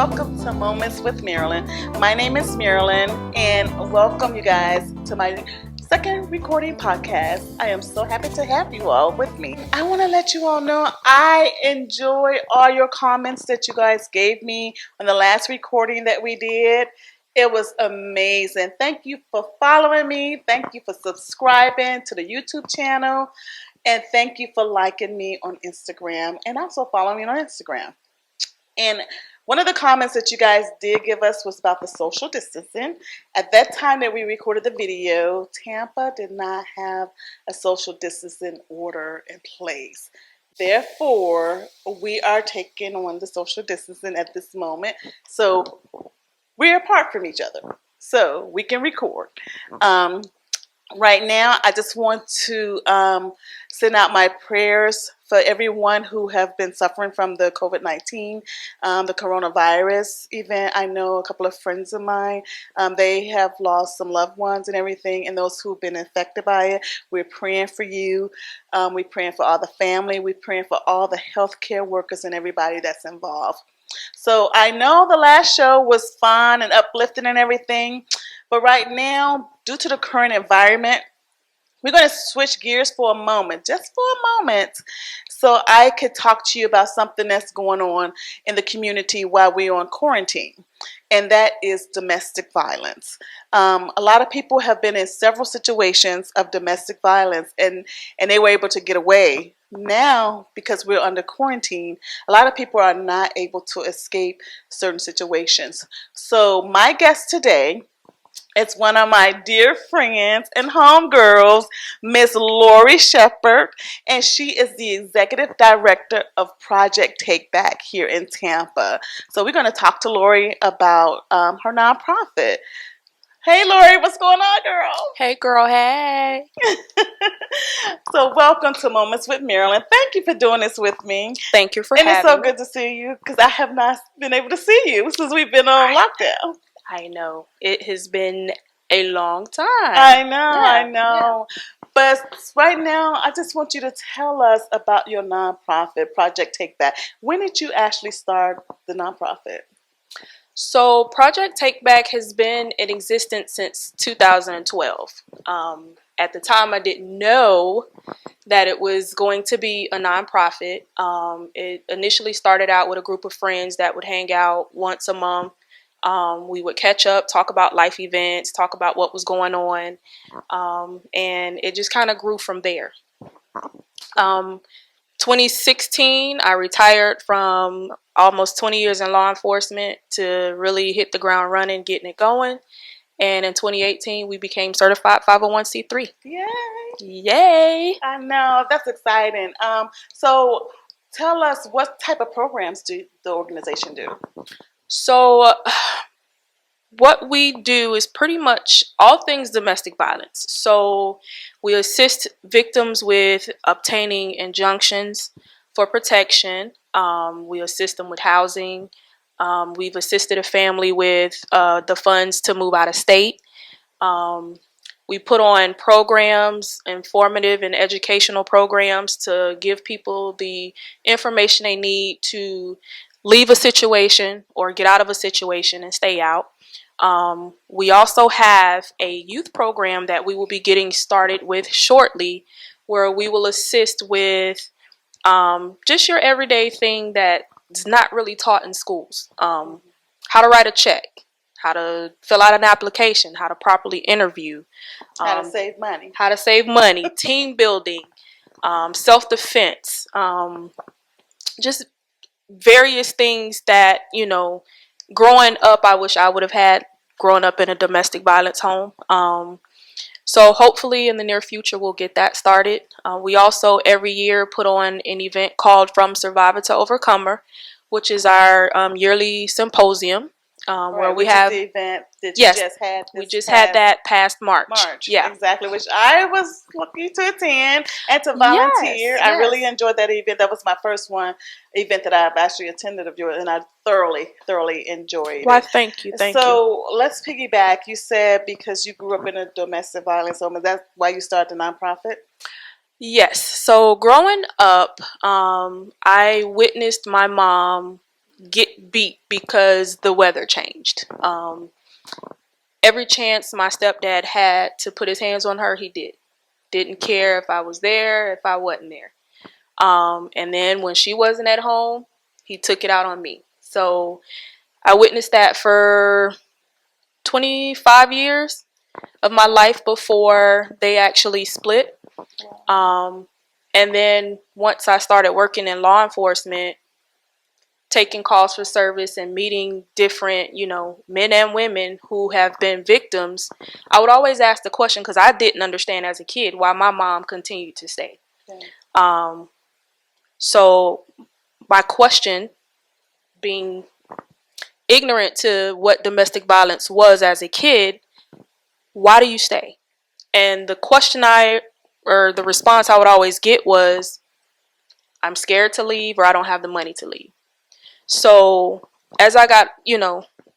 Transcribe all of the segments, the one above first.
welcome to Moments with Marilyn. My name is Marilyn, and welcome you guys to my second recording podcast. I am so happy to have you all with me. I want to let you all know I enjoy all your comments that you guys gave me on the last recording that we did. It was amazing. Thank you for following me. Thank you for subscribing to the YouTube channel. And thank you for liking me on Instagram and also following me on Instagram. And one of the comments that you guys did give us was about the social distancing. At that time that we recorded the video, Tampa did not have a social distancing order in place. Therefore, we are taking on the social distancing at this moment. So we're apart from each other. So we can record. Right now, I just want to send out my prayers for everyone who have been suffering from the COVID-19, the coronavirus event. I know a couple of friends of mine, they have lost some loved ones and everything, and those who've been infected by it. We're praying for you. We're praying for all the family. We're praying for all the healthcare workers and everybody that's involved. So I know the last show was fun and uplifting and everything, but right now, due to the current environment, we're going to switch gears for a moment, just for a moment, so I could talk to you about something that's going on in the community while we're on quarantine, and that is domestic violence. A lot of people have been in several situations of domestic violence, and they were able to get away. Now, because we're under quarantine, a lot of people are not able to escape certain situations. So my guest today, it's one of my dear friends and homegirls, Miss Lorrie Shepard, and she is the executive director of Project Take Back here in Tampa. So we're going to talk to Lorrie about her nonprofit. Hey, Lorrie, what's going on, girl? Hey, girl, hey. So welcome to Moments with Marilyn. Thank you for doing this with me. Thank you for having me. And it's so me. good to see you because I have not been able to see you since we've been on lockdown. I know. It has been a long time. I know. Yeah. But right now, I just want you to tell us about your nonprofit, Project Take Back. When did you actually start the nonprofit? So Project Take Back has been in existence since 2012. At the time, I didn't know that it was going to be a nonprofit. It initially started out with a group of friends that would hang out once a month. We would catch up, talk about life events, talk about what was going on, and it just kind of grew from there. 2016, I retired from almost 20 years in law enforcement to really hit the ground running, getting it going. And in 2018, we became certified 501c3. Yay! Yay! I know, that's exciting. So tell us, what type of programs do the organization do? So what we do is pretty much all things domestic violence. So we assist victims with obtaining injunctions for protection. We assist them with housing. We've assisted a family with the funds to move out of state. We put on programs, informative and educational programs to give people the information they need to leave a situation or get out of a situation and stay out. We also have a youth program that we will be getting started with shortly, where we will assist with just your everyday thing that's not really taught in schools. How to write a check, how to fill out an application, how to properly interview. How to save money. Team building, self-defense, just various things that, growing up, I wish I would have had growing up in a domestic violence home. So hopefully in the near future, we'll get that started. We also every year put on an event called From Survivor to Overcomer, which is our yearly symposium. Where we have the event that yes, you just had. We just had that past March. Yeah, exactly. Which I was lucky to attend and to volunteer. Yes. I really enjoyed that event. That was my first event that I've actually attended of yours, and I thoroughly enjoyed it. Well, thank you. So let's piggyback. You said because you grew up in a domestic violence home, is that why you started the nonprofit? Yes. So growing up, I witnessed my mom get beat because the weather changed. Every chance my stepdad had to put his hands on her, he did. Didn't care if I was there, if I wasn't there. And then when she wasn't at home, he took it out on me. So I witnessed that for 25 years of my life before they actually split. And then once I started working in law enforcement, taking calls for service and meeting different, men and women who have been victims, I would always ask the question, because I didn't understand as a kid why my mom continued to stay. Okay. So my question, being ignorant to what domestic violence was as a kid, why do you stay? And the the response I would always get was, I'm scared to leave, or I don't have the money to leave. So as I got,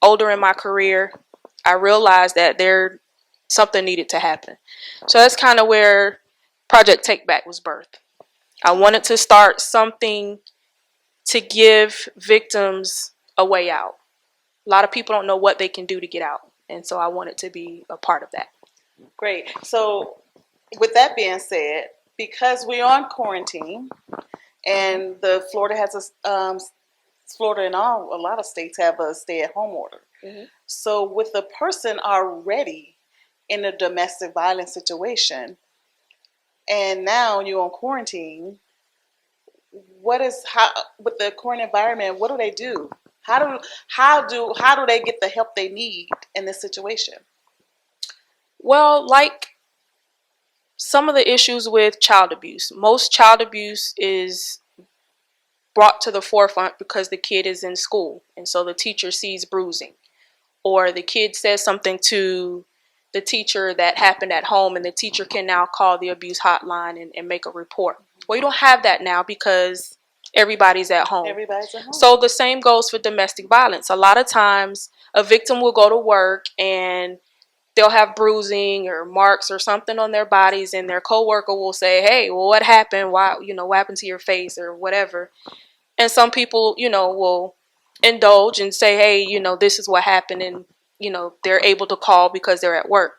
older in my career, I realized that something needed to happen. So that's kind of where Project Take Back was birthed. I wanted to start something to give victims a way out. A lot of people don't know what they can do to get out. And so I wanted to be a part of that. Great. So with that being said, because we're on quarantine and the Florida has Florida and a lot of states have a stay-at-home order. Mm-hmm. So with the person already in a domestic violence situation, and now you're on quarantine, with the current environment, what do they do? How do they get the help they need in this situation? Well, like some of the issues with child abuse, most child abuse is brought to the forefront because the kid is in school, and so the teacher sees bruising, or the kid says something to the teacher that happened at home, and the teacher can now call the abuse hotline and make a report. Well, you don't have that now because everybody's at home. So the same goes for domestic violence. A lot of times a victim will go to work and they'll have bruising or marks or something on their bodies, and their coworker will say, hey, well, what happened? Why, what happened to your face or whatever? And some people, will indulge and say, hey, this is what happened, and they're able to call because they're at work.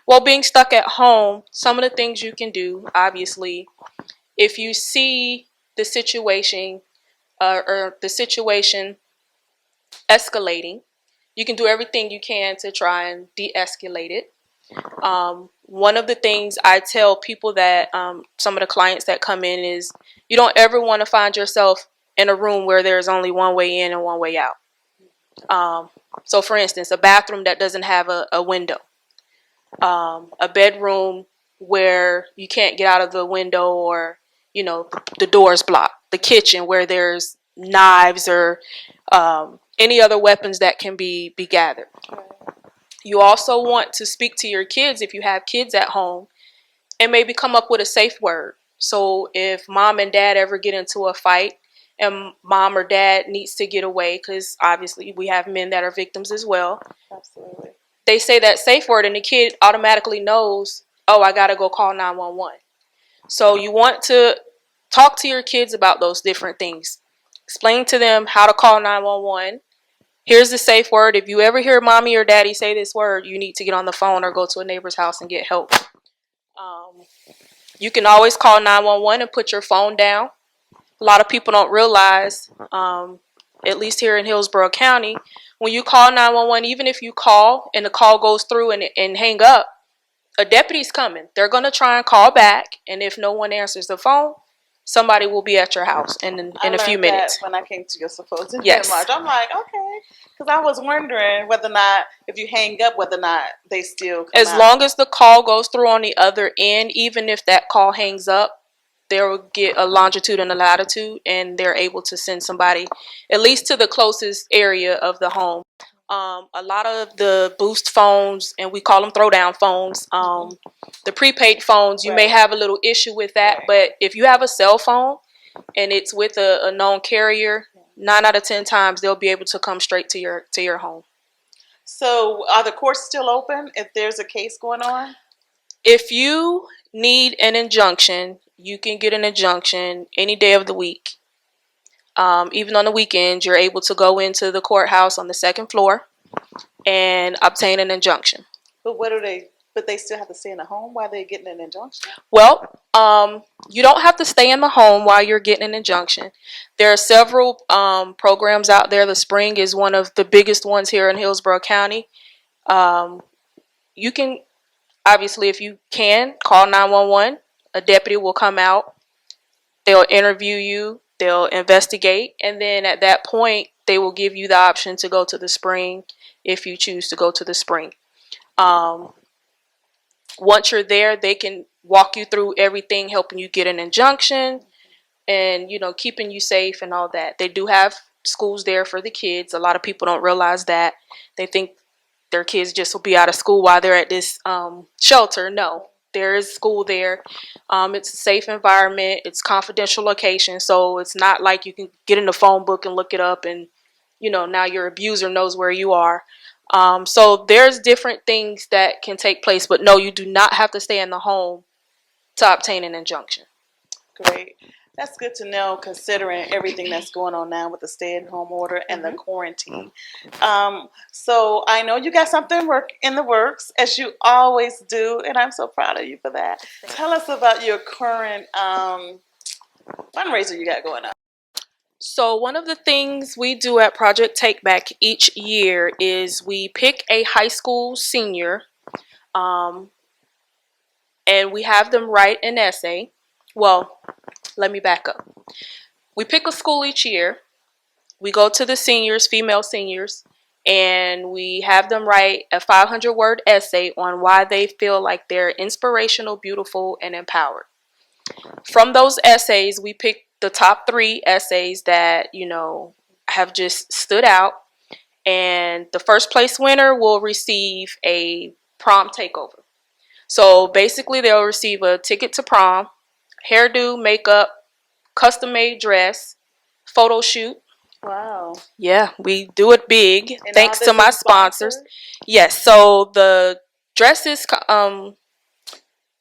Well, being stuck at home, some of the things you can do, obviously, if you see the situation or the situation escalating, you can do everything you can to try and de-escalate it. One of the things I tell people that some of the clients that come in is, you don't ever want to find yourself in a room where there's only one way in and one way out. So for instance, a bathroom that doesn't have a window, a bedroom where you can't get out of the window, or the door's blocked, the kitchen where there's knives or any other weapons that can be gathered. You also want to speak to your kids if you have kids at home, and maybe come up with a safe word. So if mom and dad ever get into a fight and mom or dad needs to get away, because obviously we have men that are victims as well. Absolutely. They say that safe word and the kid automatically knows, oh, I got to go call 911. So you want to talk to your kids about those different things. Explain to them how to call 911. Here's the safe word. If you ever hear mommy or daddy say this word, you need to get on the phone or go to a neighbor's house and get help. You can always call 911 and put your phone down. A lot of people don't realize, at least here in Hillsborough County, when you call 911, even if you call and the call goes through and hang up, a deputy's coming. They're going to try and call back, and if no one answers the phone, somebody will be at your house in a few minutes. That when I came to your symposium yes. in March, I'm like, okay, because I was wondering whether or not, if you hang up, whether or not they still come as out. long as the call goes through on the other end, even if that call hangs up, they'll get a longitude and a latitude, and they're able to send somebody at least to the closest area of the home. A lot of the boost phones, and we call them throwdown phones, the prepaid phones, you may have a little issue with that, but if you have a cell phone and it's with a known carrier, 9 out of 10 times they'll be able to come straight to your home. So are the courts still open if there's a case going on? If you need an injunction, you can get an injunction any day of the week. Even on the weekends, you're able to go into the courthouse on the second floor and obtain an injunction. But what do they? But they still have to stay in the home while they're getting an injunction. Well, you don't have to stay in the home while you're getting an injunction. There are several programs out there. The Spring is one of the biggest ones here in Hillsborough County. You can, obviously, if you can, call 911. A deputy will come out. They'll interview you. They'll investigate. And then at that point, they will give you the option to go to the Spring if you choose to go to the Spring. Once you're there, they can walk you through everything, helping you get an injunction and, keeping you safe and all that. They do have schools there for the kids. A lot of people don't realize that. They think their kids just will be out of school while they're at this shelter. No, there is school there. It's a safe environment. It's confidential location. So it's not like you can get in the phone book and look it up and, now your abuser knows where you are. So there's different things that can take place, but no, you do not have to stay in the home to obtain an injunction. Great. That's good to know, considering everything that's going on now with the stay-at-home order and the quarantine. So I know you got something in the works, as you always do, and I'm so proud of you for that. Tell us about your current fundraiser you got going on. So one of the things we do at Project Take Back each year is we pick a high school senior, and we have them write an essay. Well, let me back up. We pick a school each year. We go to the seniors, female seniors, and we have them write a 500-word essay on why they feel like they're inspirational, beautiful, and empowered. From those essays, we pick the top 3 essays that, have just stood out. And the first place winner will receive a prom takeover. So basically, they'll receive a ticket to prom, hairdo, makeup, custom-made dress, photo shoot. Wow. Yeah, we do it big. And thanks to my sponsors. Yes, so the dress is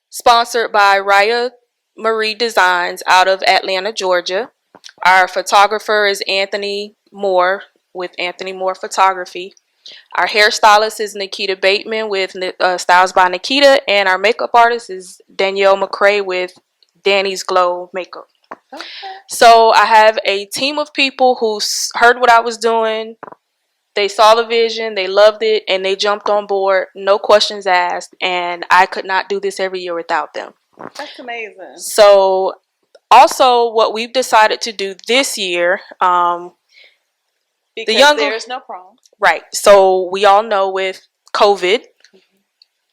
sponsored by Raya Marie Designs out of Atlanta, Georgia. Our photographer is Anthony Moore with Anthony Moore Photography. Our hairstylist is Nikita Bateman with Styles by Nikita, and our makeup artist is Danielle McCrae with Danny's Glow Makeup. Okay. So I have a team of people who heard what I was doing. They saw the vision, they loved it, and they jumped on board, no questions asked, and I could not do this every year without them. That's amazing. So also what we've decided to do this year, because there's no prom. Right. So we all know with COVID,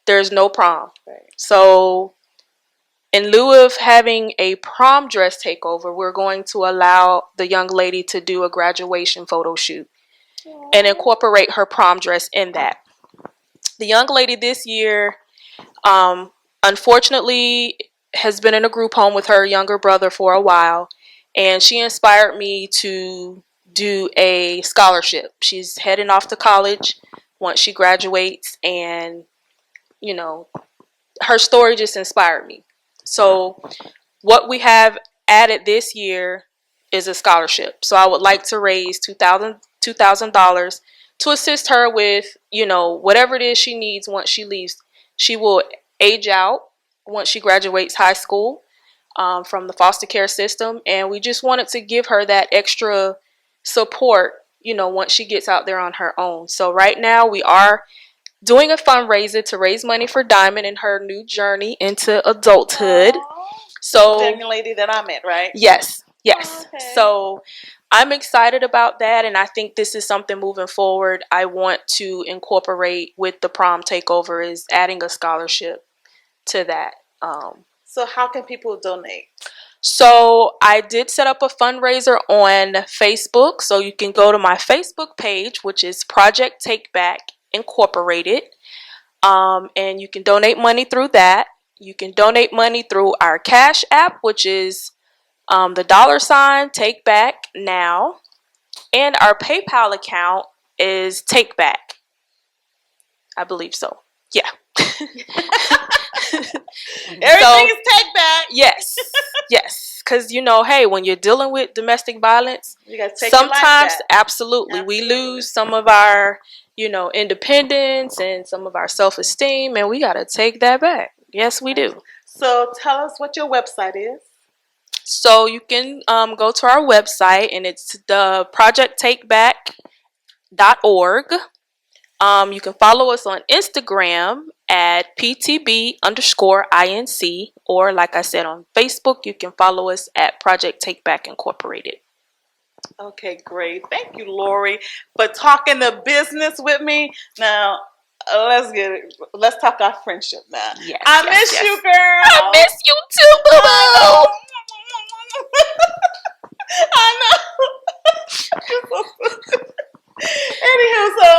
there's no prom. Right. So in lieu of having a prom dress takeover, we're going to allow the young lady to do a graduation photo shoot. Aww. And incorporate her prom dress in that. The young lady this year, unfortunately, has been in a group home with her younger brother for a while, and she inspired me to do a scholarship. She's heading off to college once she graduates, and her story just inspired me. So what we have added this year is a scholarship. So I would like to raise $2,000 to assist her with whatever it is she needs once she leaves. She will age out once she graduates high school from the foster care system, and we just wanted to give her that extra support once she gets out there on her own. So right now we are doing a fundraiser to raise money for Diamond in her new journey into adulthood. Aww. So the young lady that I met, right? Yes. Oh, okay. So I'm excited about that, and I think this is something moving forward I want to incorporate with the prom takeover, is adding a scholarship to that. So how can people donate? So I did set up a fundraiser on Facebook. So you can go to my Facebook page, which is Project Take Back Incorporated. And you can donate money through that. You can donate money through our Cash App, which is the $ Take Back Now. And our PayPal account is Take Back. I believe so. Yeah. Everything is Take Back. Yes. because hey, when you're dealing with domestic violence, you gotta take your life sometimes back. absolutely we lose some of our independence and some of our self-esteem, and we gotta take that back. Yes, we do. So tell us what your website is. So you can go to our website, and it's the projecttakeback.org. You can follow us on Instagram at PTB_INC, or like I said, on Facebook, you can follow us at Project Take Back Incorporated. Okay, great. Thank you, Lorrie, for talking the business with me. Now, let's talk our friendship now. Yes, I miss you, girl. I miss you too, boo-boo. I know. Anywho, so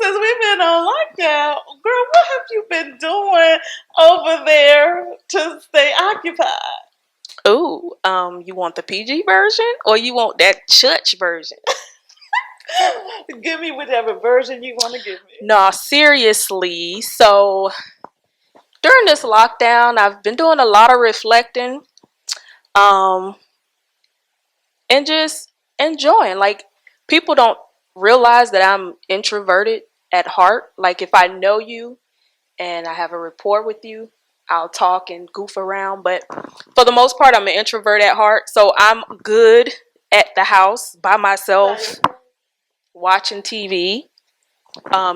since we've been on lockdown, girl, what have you been doing over there to stay occupied? Ooh, you want the PG version or you want that church version? Give me whatever version you want to give me. No, seriously. So during this lockdown, I've been doing a lot of reflecting, and just enjoying. Like, people don't realize that I'm introverted at heart. Like, if I know you and I have a rapport with you, I'll talk and goof around. But for the most part, I'm an introvert at heart. So I'm good at the house by myself, watching TV,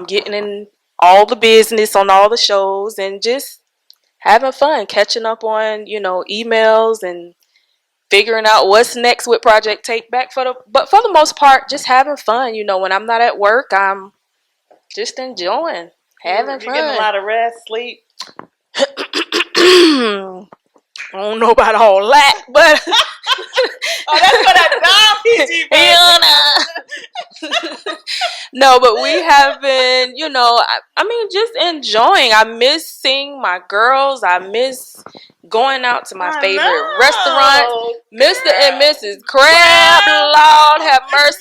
getting in all the business on all the shows, and just having fun, catching up on, emails and figuring out what's next with Project Take Back. But for the most part, just having fun. When I'm not at work, I'm just enjoying having fun. You're getting a lot of rest, sleep. I don't know about all that, but oh, that's for that PG. No, but we have been, I mean, just enjoying. I miss seeing my girls. I miss going out to my favorite restaurant. Mr. and Mrs. Crab, Lord have mercy.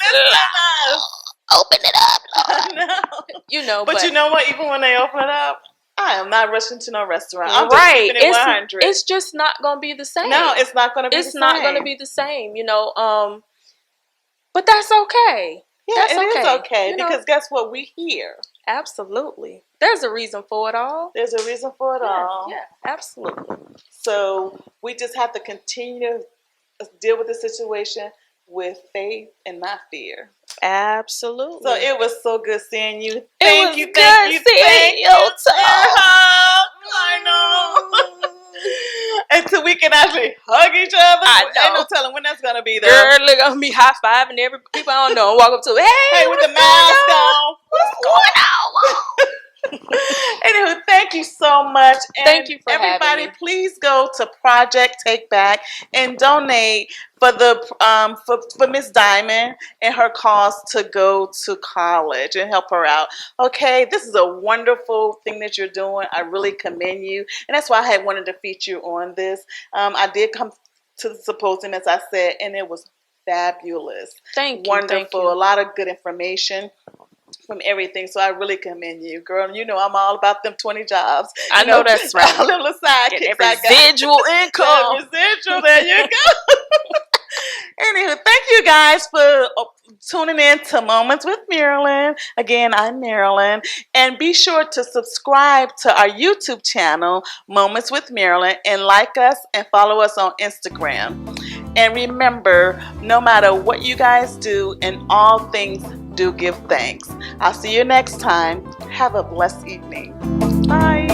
Open it up, Lord. But you know what? Even when they open it up, I am not rushing to no restaurant. I'm just keeping it 100. It's just not going to be the same. No, it's not going to be the same. It's not going to be the same, But that's okay. Yeah, it is okay because guess what? We here. Absolutely. There's a reason for it all. There's a reason for it all. Yeah, absolutely. So we just have to continue to deal with the situation with faith and not fear. Absolutely. So it was so good seeing you. Thank you. I know. Until we can actually hug each other. I know. Ain't no telling when that's gonna be there. Girl, look at me high fiving every people I don't know. Walk up to hey, with the mask on. What's going on? Anywho, thank you so much. And thank you for everybody, having me. Please go to Project Take Back and donate for the for Miss Diamond and her cause to go to college and help her out. Okay, this is a wonderful thing that you're doing. I really commend you, and that's why I had wanted to feature you on this. I did come to the symposium, as I said, and it was fabulous. Thank you. Wonderful. Thank you. A lot of good information from everything. So I really commend you, girl. You know I'm all about them 20 jobs. I know that's right. All little side kicks I got. Residual income. Residual, there you go. Anywho, thank you guys for tuning in to Moments with Marilyn. Again, I'm Marilyn. And be sure to subscribe to our YouTube channel, Moments with Marilyn, and like us and follow us on Instagram. And remember, no matter what you guys do, in all things, do give thanks. I'll see you next time. Have a blessed evening. Bye.